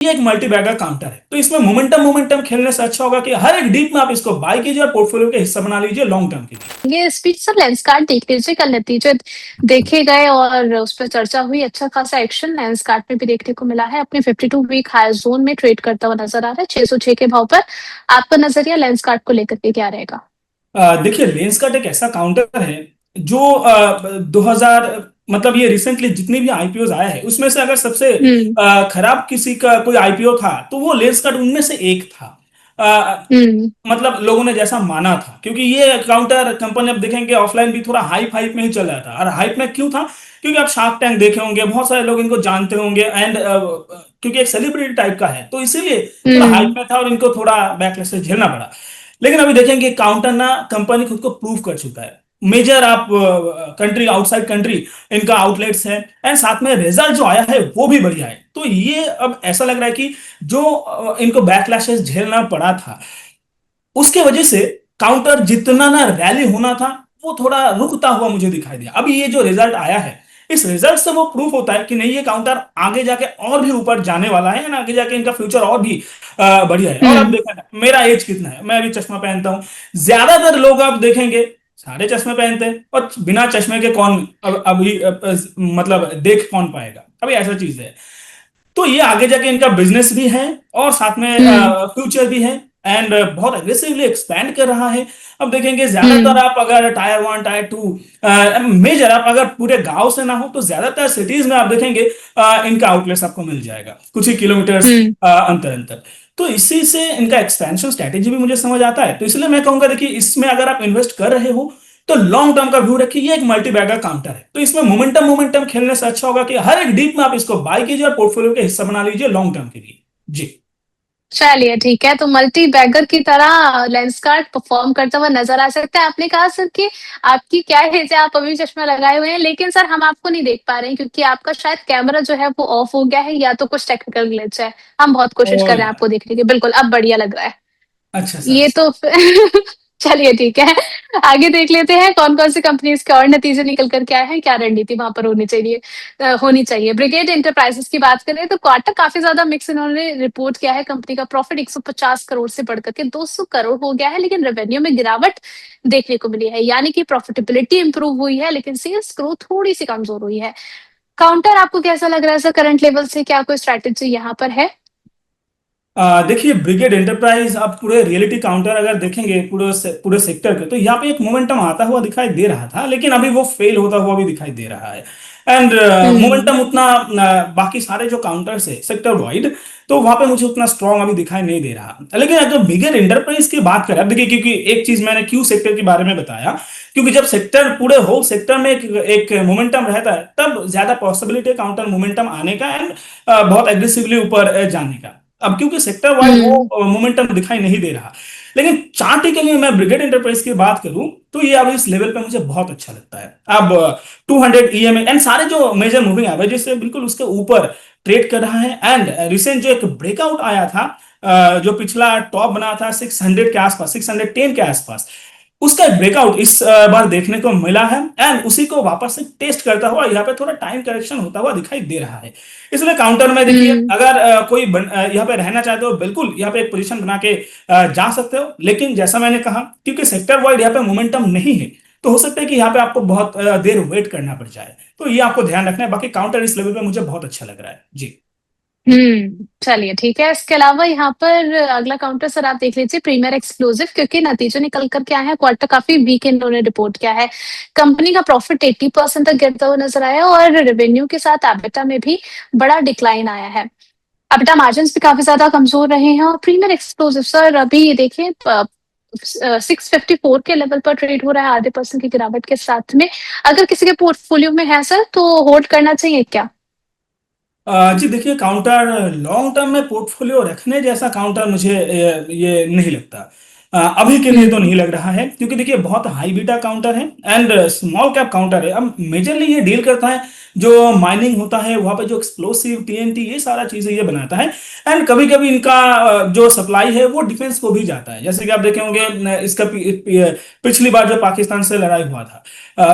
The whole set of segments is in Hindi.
ये एक मल्टी बैगर काउंटर है, तो इसमें मोमेंटम मोमेंटम खेलने से अच्छा होगा कि हर एक डीप में आप इसको बाय कीजिए और पोर्टफोलियो के हिस्सा बना लीजिए लॉन्ग टर्म के लिए। ये स्पीच सर लेंस कार्ड देख लीजिए, कल नतीजे देखे गए और उस पर चर्चा हुई। अच्छा खासा एक्शन लेंस कार्ड में भी देखने को मिला है। अपने 52 वीक हाई जोन में ट्रेड करता हुआ नजर आ रहा है 606 के भाव पर। आपका नजरिया लेंस कार्ड को लेकर के क्या रहेगा? देखिए, लेंस कार्ट एक ऐसा काउंटर है जो 2000, मतलब ये रिसेंटली जितनी भी आईपीओ आया है उसमें से अगर सबसे हम्म। खराब किसी का कोई आईपीओ था तो वो लेंस कार्ट उनमें से एक था। हम्म। मतलब लोगों ने जैसा माना था, क्योंकि ये काउंटर कंपनी, अब देखेंगे ऑफलाइन भी थोड़ा हाइप हाइप में ही चल रहा था। और हाइप में क्यों था? क्योंकि आप शार्क टैंक देखे होंगे, बहुत सारे लोग इनको जानते होंगे, एंड क्योंकि एक सेलिब्रिटी टाइप का है तो इसीलिए थोड़ा हाइप हम्म। में था और इनको थोड़ा बैकलैश से झेलना पड़ा। लेकिन अभी देखेंगे काउंटर ना कंपनी खुद को प्रूव कर चुका है। मेजर आप कंट्री, आउटसाइड कंट्री इनका आउटलेट्स है, एंड साथ में रिजल्ट जो आया है वो भी बढ़िया है। तो ये अब ऐसा लग रहा है कि जो इनको बैकलैशेस झेलना पड़ा था उसके वजह से काउंटर जितना ना रैली होना था वो थोड़ा रुकता हुआ मुझे दिखाई दिया। अभी ये जो रिजल्ट आया है, इस रिजल्ट से वो प्रूफ होता है कि नहीं, ये काउंटर आगे जाके और भी ऊपर जाने वाला है ना, आगे जाके इनका फ्यूचर और भी बढ़िया है। और अब हम्म। देखा ना, मेरा एज कितना है, मैं अभी चश्मा पहनता हूँ। ज्यादातर लोग आप देखेंगे सारे चश्मे पहनते हैं, और बिना चश्मे के कौन अभी मतलब देख कौन पाएगा? अभी ऐसा चीज है। तो ये आगे जाके इनका बिजनेस भी है और साथ में हम्म। फ्यूचर भी है, एंड बहुत एग्रेसिवली एक्सपैंड कर रहा है। अब देखेंगे ज्यादातर हम्म। आप अगर टायर 1 टायर 2 मेजर, आप अगर पूरे गांव से ना हो तो ज्यादातर सिटीज में आप देखेंगे इनका आउटलेट्स आपको मिल जाएगा कुछ ही किलोमीटर्स हम्म। अंतर अंतर। तो इसी से इनका एक्सपेंशन स्ट्रेटेजी भी मुझे समझ आता है। तो इसलिए मैं कहूंगा, देखिए, इसमें अगर आप इन्वेस्ट कर रहे हो तो लॉन्ग टर्म का व्यू रखिए। ये एक मल्टी बैगर काउंटर है, तो इसमें मोमेंटम मोमेंटम खेलने से अच्छा होगा कि हर एक डीप में आप इसको बाय कीजिए और पोर्टफोलियो के हिस्सा बना लीजिए लॉन्ग टर्म के लिए। जी। चलिए ठीक है, तो मल्टी बैगर की तरह लेंसकार्ट परफॉर्म करता हुआ नजर आ सकता है। आपने कहा सर कि आपकी क्या एज है, आप अभी चश्मा लगाए हुए हैं, लेकिन सर हम आपको नहीं देख पा रहे हैं क्योंकि आपका शायद कैमरा जो है वो ऑफ हो गया है या तो कुछ टेक्निकल ग्लिच है। हम बहुत कोशिश ओ कर रहे हैं यार। आपको देखने की। बिल्कुल अब बढ़िया लग रहा है। अच्छा सर, ये अच्छा। तो चलिए ठीक है, आगे देख लेते हैं कौन कौन सी कंपनीज के और नतीजे निकल कर के आए हैं, क्या रणनीति वहां पर होनी चाहिए। ब्रिगेड एंटरप्राइजेस की बात करें तो क्वार्टर काफी ज्यादा मिक्स इन्होंने रिपोर्ट किया है। कंपनी का प्रॉफिट 150 करोड़ से बढ़कर के 200 करोड़ हो गया है, लेकिन रेवेन्यू में गिरावट देखने को मिली है, यानी कि प्रॉफिटेबिलिटी इंप्रूव हुई है लेकिन सेल्स ग्रोथ थोड़ी सी कमजोर हुई है। काउंटर आपको कैसा लग रहा है सर करंट लेवल से, क्या कोई स्ट्रैटेजी यहाँ पर है? देखिए, ब्रिगेड एंटरप्राइज, आप पूरे रियलिटी काउंटर अगर देखेंगे पूरे सेक्टर के, तो यहाँ पे एक मोमेंटम आता हुआ दिखाई दे रहा था, लेकिन अभी वो फेल होता हुआ भी दिखाई दे रहा है। And hmm. मोमेंटम उतना बाकी सारे जो काउंटर्स है सेक्टर वाइड, तो वहां पे मुझे उतना स्ट्रांग अभी दिखाई नहीं दे रहा। लेकिन अगर ब्रिगेड एंटरप्राइज की बात करें, अब देखिए, क्योंकि एक चीज मैंने क्यू सेक्टर के बारे में बताया, क्योंकि जब सेक्टर पूरे होल सेक्टर में एक मोमेंटम रहता है तब ज्यादा पॉसिबिलिटी है काउंटर मोमेंटम आने का, एंड बहुत एग्रेसिवली ऊपर जाने का। अब क्योंकि सेक्टर वाइड हम्म। वो मोमेंटम दिखाई नहीं दे रहा, लेकिन चार्ट के लिए मैं ब्रिगेड एंटरप्राइज की बात करूं तो ये अब इस लेवल पे मुझे बहुत अच्छा लगता है। अब 200 ईएमए एंड सारे जो मेजर मूविंग एवरेजेस से बिल्कुल उसके ऊपर ट्रेड कर रहा है। एंड रिसेंट जो एक ब्रेकआउट आया था, जो पिछला टॉप बना था 600 के आसपास, 610 के आसपास, उसका एक ब्रेकआउट इस बार देखने को मिला है, एंड उसी को वापस से टेस्ट करता हुआ यहाँ पे थोड़ा टाइम करेक्शन होता हुआ दिखाई दे रहा है। इसलिए काउंटर में देखिए, हम्म। अगर यहाँ पे रहना चाहते हो, बिल्कुल यहाँ पे एक पोजीशन बना के जा सकते हो। लेकिन जैसा मैंने कहा, क्योंकि सेक्टर वाइड यहाँ पे मोमेंटम नहीं है, तो हो सकता है कि यहाँ पे आपको बहुत देर वेट करना पड़ जाए। तो ये आपको ध्यान रखना है। बाकी काउंटर इस लेवल पे मुझे बहुत अच्छा लग रहा है। जी। चलिए ठीक है। इसके अलावा यहाँ पर अगला काउंटर सर आप देख लीजिए प्रीमियर एक्सक्लूसिव, क्योंकि नतीजे निकल कर के आए हैं। क्वार्टर काफी वीक इन्होंने रिपोर्ट किया है। कंपनी का प्रॉफिट 80% तक गिरता हुआ नजर आया और रेवेन्यू के साथ एबिटा में भी बड़ा डिक्लाइन आया है। एबिटा मार्जिन भी काफी ज्यादा कमजोर रहे हैं। और प्रीमियर एक्सक्लूसिव सर अभी देखिए 654 के लेवल पर ट्रेड हो रहा है, आधे परसेंट की गिरावट के साथ में। अगर किसी के पोर्टफोलियो में है सर तो होल्ड करना चाहिए क्या? जी, देखिए, काउंटर लॉन्ग टर्म में पोर्टफोलियो रखने जैसा काउंटर मुझे ये नहीं लगता। अभी के लिए तो हम्म नहीं लग रहा है, क्योंकि देखिए बहुत हाई बीटा काउंटर है एंड स्मॉल कैप काउंटर है। अब मेजरली ये डील करता है जो माइनिंग होता है वहां पे, जो एक्सप्लोसिव टीएनटी ये सारा चीजें ये बनाता है। एंड कभी कभी इनका जो सप्लाई है वो डिफेंस को भी जाता है, जैसे कि आप देखे होंगे इसका पिछली बार जो पाकिस्तान से लड़ाई हुआ था,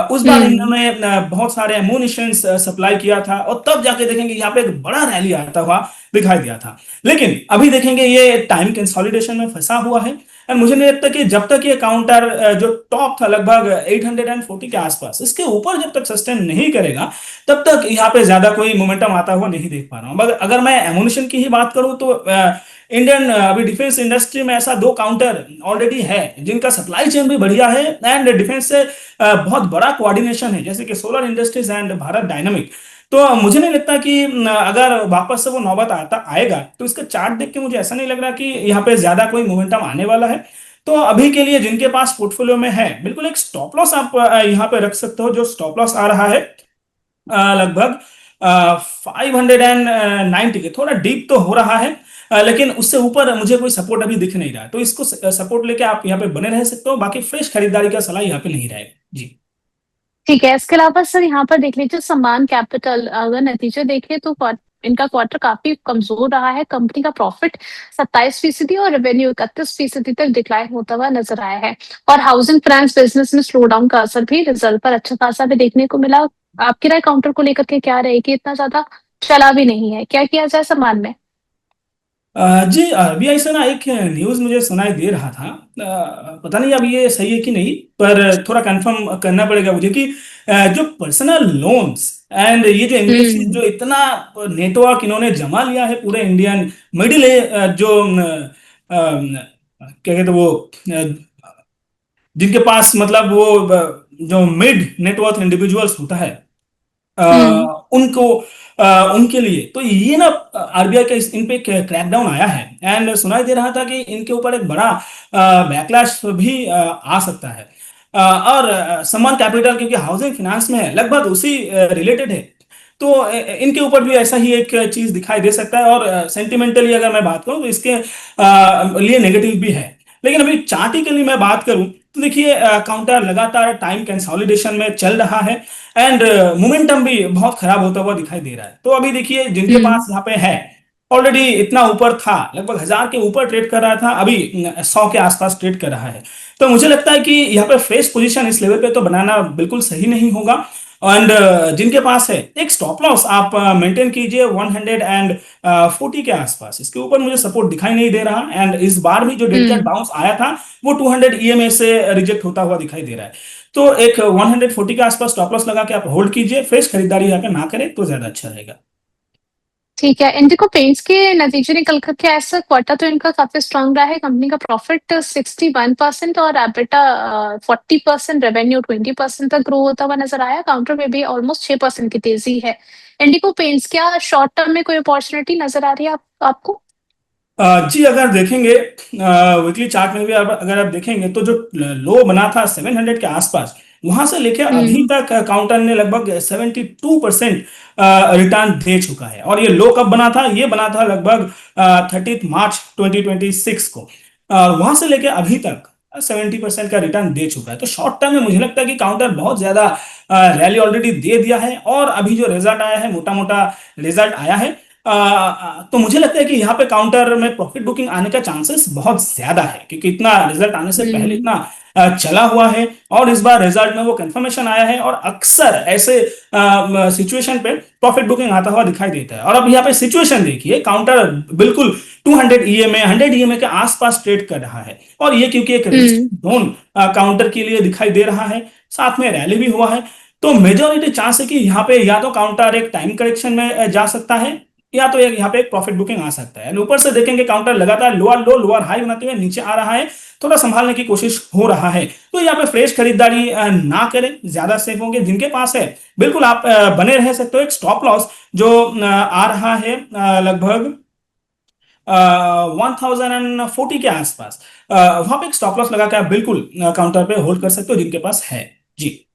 उस बार हम्म इन्होंने बहुत सारे एमुनिशंस सप्लाई किया था, और तब जाके देखेंगे यहाँ पे एक बड़ा रैली आता हुआ दिखाई दिया था। लेकिन अभी देखेंगे ये टाइम कंसोलिडेशन में फंसा हुआ है। एंड मुझे नहीं लगता कि जब तक ये काउंटर जो टॉप था लगभग 840 के आसपास, इसके ऊपर जब तक सस्टेन नहीं करेगा, तब तक यहाँ पे ज्यादा कोई मोमेंटम आता हुआ नहीं देख पा रहा हूँ। मगर अगर मैं एमुनिशन की ही बात करूँ तो इंडियन अभी डिफेंस इंडस्ट्री में ऐसा दो काउंटर ऑलरेडी है जिनका सप्लाई चेन भी बढ़िया है एंड डिफेंस से बहुत बड़ा कोऑर्डिनेशन है, जैसे कि solar industries and Bharat dynamic. तो मुझे नहीं लगता कि अगर वापस से वो नौबत आता आएगा, तो इसका चार्ट देख के मुझे ऐसा नहीं लग रहा कि यहाँ पे ज्यादा कोई मोमेंटम आने वाला है। तो अभी के लिए जिनके पास पोर्टफोलियो में है, बिल्कुल एक स्टॉप लॉस आप यहाँ पे रख सकते हो। जो स्टॉप लॉस आ रहा है लगभग 590 के, थोड़ा डीप तो हो रहा है, लेकिन उससे ऊपर मुझे कोई सपोर्ट अभी दिख नहीं रहा, तो इसको सपोर्ट लेके आप यहाँ पे बने रह सकते हो। बाकी फ्रेश खरीदारी का सलाह यहाँ पे नहीं रहेगा जी। ठीक है। इसके अलावा सर यहाँ पर देख लीजिए सम्मान कैपिटल, अगर नतीजे देखें तो इनका क्वार्टर काफी कमजोर रहा है। कंपनी का प्रॉफिट 27% और रेवेन्यू 31% तक डिक्लाइन होता हुआ नजर आया है। और हाउसिंग फाइनेंस बिजनेस में स्लो डाउन का असर भी रिजल्ट पर अच्छा खासा भी देखने को मिला। आपकी राय काउंटर को लेकर के क्या रहेगी? इतना ज्यादा चला भी नहीं है, क्या किया जाए सम्मान में? जी, आरबीआई से ना एक न्यूज मुझे सुनाई दे रहा था, पता नहीं अब ये सही है कि नहीं, पर थोड़ा कंफर्म करना पड़ेगा मुझे कि जो पर्सनल लोन्स एंड ये जो एनबीएफसी हम्म जो इतना नेटवर्क इन्होंने जमा लिया है पूरे इंडियन मिडिल जो क्या कहते हैं वो, जिनके पास मतलब वो जो मिड नेटवर्थ इंडिविजुअल्स होता है, हम्म उनको उनके लिए तो ये ना आरबीआई का इन पे क्रैकडाउन आया है। एंड सुनाई दे रहा था कि इनके ऊपर एक बड़ा बैकलैश भी आ सकता है। और सम्मान कैपिटल क्योंकि हाउसिंग फाइनेंस में है, लगभग उसी रिलेटेड है, तो इनके ऊपर भी ऐसा ही एक चीज दिखाई दे सकता है। और सेंटिमेंटली अगर मैं बात करूं तो इसके लिए नेगेटिव भी है। लेकिन अभी चार्टिकली मैं बात करूं तो देखिए काउंटर लगातार टाइम कंसोलिडेशन में चल रहा है एंड मोमेंटम भी बहुत खराब होता हुआ दिखाई दे रहा है। तो अभी देखिए जिनके हम्म पास यहाँ पे है, ऑलरेडी इतना ऊपर था, लगभग 1000 के ऊपर ट्रेड कर रहा था, अभी 100 के आसपास ट्रेड कर रहा है। तो मुझे लगता है कि यहाँ पे फ्रेश पोजीशन इस लेवल पे तो बनाना बिल्कुल सही नहीं होगा। एंड जिनके पास है, एक स्टॉप लॉस आप मेंटेन कीजिए 140 के आसपास, इसके ऊपर मुझे सपोर्ट दिखाई नहीं दे रहा। एंड इस बार भी जो डेलिकेट हम्म बाउंस आया था वो 200 ईएमए से रिजेक्ट होता हुआ दिखाई दे रहा है। तो एक 140 के आसपास स्टॉप लॉस लगा के आप होल्ड कीजिए, फ्रेश खरीदारी यहाँ पे ना करें तो ज्यादा अच्छा रहेगा। ठीक है। इंडिको पेंट्स के नतीजे निकल कर के ऐसा क्वार्टर तो इनका काफी स्ट्रांग रहा है। कंपनी का प्रॉफिट 61% और एबिटा 40%, रेवेन्यू 20% तक ग्रो होता हुआ नजर आया। काउंटर में भी ऑलमोस्ट 6% की तेजी है। इंडिको पेंट्स, क्या शॉर्ट टर्म में कोई अपॉर्चुनिटी नजर आ रही है आपको? जी, अगर देखेंगे वीकली चार्ट में भी अगर आप देखेंगे तो जो लो बना था 700 के आसपास, वहां से लेकर अभी हम्म तक काउंटर ने लगभग 72% रिटर्न दे चुका है। और ये लो कब बना था? ये बना था लगभग 30 मार्च 2026 को। वहां से लेकर अभी तक 70% का रिटर्न दे चुका है। तो शॉर्ट टर्म में मुझे लगता है कि काउंटर बहुत ज्यादा रैली ऑलरेडी दे दिया है, और अभी जो रिजल्ट आया है, मोटा मोटा रिजल्ट आया है, तो मुझे लगता है कि यहाँ पे काउंटर में प्रॉफिट बुकिंग आने का चांसेस बहुत ज्यादा है, क्योंकि इतना रिजल्ट आने से पहले हम्म इतना चला हुआ है, और इस बार रिजल्ट में वो कंफर्मेशन आया है, और अक्सर ऐसे सिचुएशन पे प्रॉफिट बुकिंग आता हुआ दिखाई देता है। और अब यहाँ पे सिचुएशन देखिए, काउंटर बिल्कुल 200 ईएमए 100 ईएमए के आसपास ट्रेड कर रहा है, और ये क्योंकि एक रिस्क हम्म जोन काउंटर के लिए दिखाई दे रहा है, साथ में रैली भी हुआ है। तो मेजोरिटी चांस है कि यहाँ पे या तो काउंटर एक टाइम करेक्शन में जा सकता है, या तो एक यहाँ पे एक प्रॉफिट बुकिंग आ सकता है। ऊपर से देखेंगे काउंटर लगातार लोअर लो लोअर हाई बनाते हुए नीचे आ रहा है, थोड़ा संभालने की कोशिश हो रहा है। तो यहाँ पे फ्रेश खरीदारी ना करें, ज्यादा सेफ होंगे। जिनके पास है, बिल्कुल आप बने रह सकते हो। एक स्टॉप लॉस जो आ रहा है लगभग 1040 के आसपास, वहां पे एक स्टॉप लॉस लगा के आप बिल्कुल काउंटर पे होल्ड कर सकते हो जिनके पास है जी।